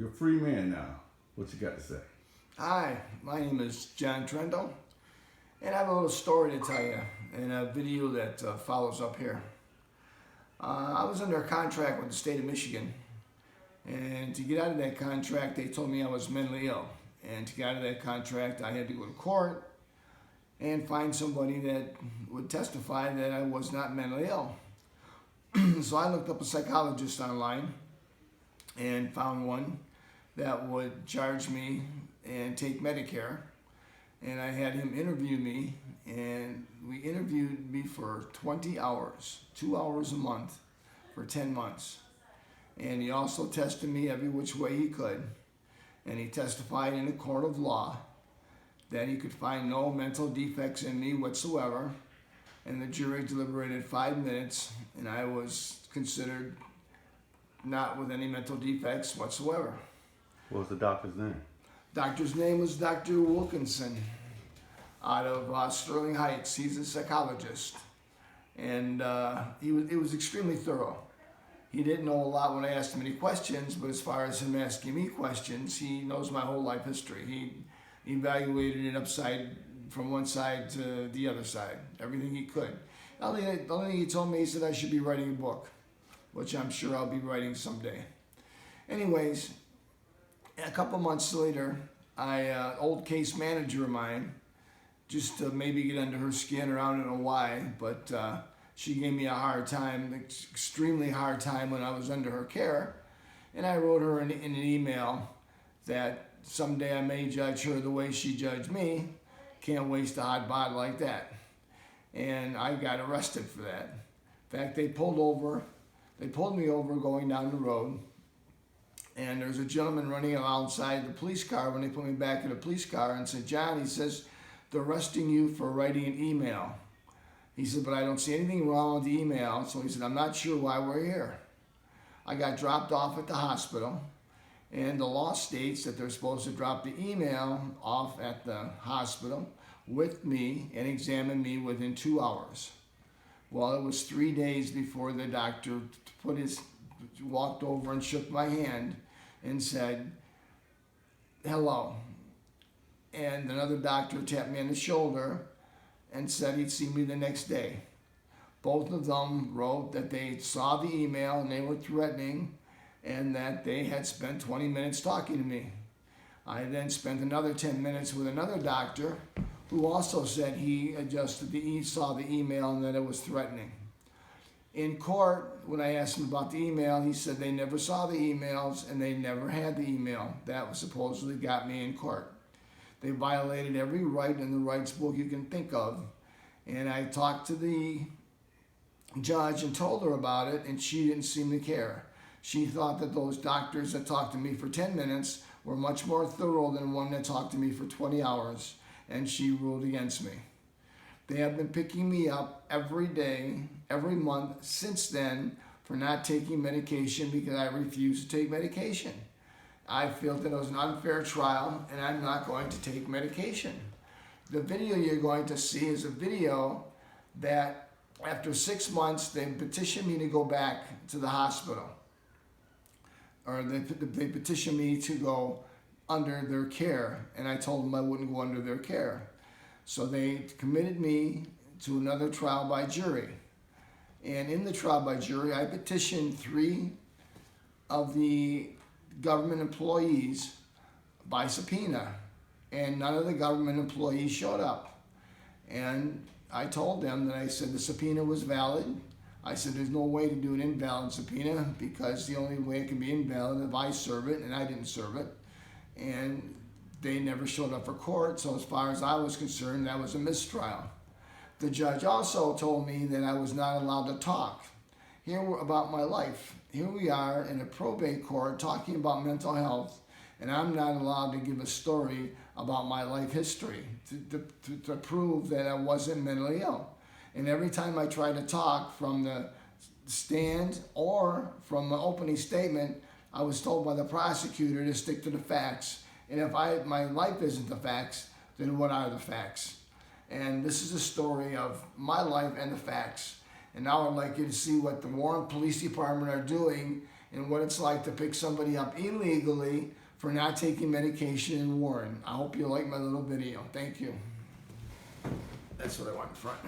You're a free man now. What you got to say? Hi, my name is John Trendell, and I have a little story to tell you in a video that follows up here. I was under a contract with the state of Michigan, and to get out of that contract, they told me I was mentally ill. And to get out of that contract, I had to go to court and find somebody that would testify that I was not mentally ill. So I looked up a psychologist online and found one that would charge me and take Medicare. And I had him interview me, and we interviewed me for 20 hours, 2 hours a month for 10 months. And he also tested me every which way he could. And he testified in a court of law that he could find no mental defects in me whatsoever. And the jury deliberated 5 minutes, and I was considered not with any mental defects whatsoever. What was the doctor's name? Doctor's name was Dr. Wilkinson out of Sterling Heights. He's a psychologist. And it was extremely thorough. He didn't know a lot when I asked him any questions, but as far as him asking me questions, he knows my whole life history. He evaluated it from one side to the other side, everything he could. The only thing he told me, he said I should be writing a book, which I'm sure I'll be writing someday. Anyways, a couple months later, old case manager of mine, just to maybe get under her skin, or I don't know why, but she gave me a hard time, extremely hard time when I was under her care. And I wrote her in an email that someday I may judge her the way she judged me. Can't waste a hot bottle like that. And I got arrested for that. In fact, they pulled me over going down the road. And there's a gentleman running alongside the police car when they put me back in the police car and said, John, he says, they're arresting you for writing an email. He said, but I don't see anything wrong with the email. So he said, I'm not sure why we're here. I got dropped off at the hospital, and the law states that they're supposed to drop the email off at the hospital with me and examine me within 2 hours. Well, it was 3 days before the doctor walked over and shook my hand and said, hello. And another doctor tapped me on the shoulder and said he'd see me the next day. Both of them wrote that they saw the email and they were threatening, and that they had spent 20 minutes talking to me. I then spent another 10 minutes with another doctor who also said he saw the email and that it was threatening. In court, when I asked him about the email, he said they never saw the emails and they never had the email. That was supposedly got me in court. They violated every right in the rights book you can think of. And I talked to the judge and told her about it, and she didn't seem to care. She thought that those doctors that talked to me for 10 minutes were much more thorough than one that talked to me for 20 hours, and she ruled against me. They have been picking me up every day, every month since then for not taking medication because I refuse to take medication. I feel that it was an unfair trial, and I'm not going to take medication. The video you're going to see is a video that after 6 months, they petitioned me to go back to the hospital. Or they petitioned me to go under their care, and I told them I wouldn't go under their care. So they committed me to another trial by jury. And in the trial by jury, I petitioned 3 of the government employees by subpoena, and none of the government employees showed up. And I told them that I said the subpoena was valid. I said there's no way to do an invalid subpoena because the only way it can be invalid if I serve it, and I didn't serve it. And they never showed up for court, so as far as I was concerned, that was a mistrial. The judge also told me that I was not allowed to talk about my life. Here we are in a probate court talking about mental health, and I'm not allowed to give a story about my life history to prove that I wasn't mentally ill. And every time I try to talk from the stand or from the opening statement, I was told by the prosecutor to stick to the facts. And if my life isn't the facts, then what are the facts? And this is a story of my life and the facts. And now I'd like you to see what the Warren Police Department are doing and what it's like to pick somebody up illegally for not taking medication in Warren. I hope you like my little video. Thank you. That's what I want in front.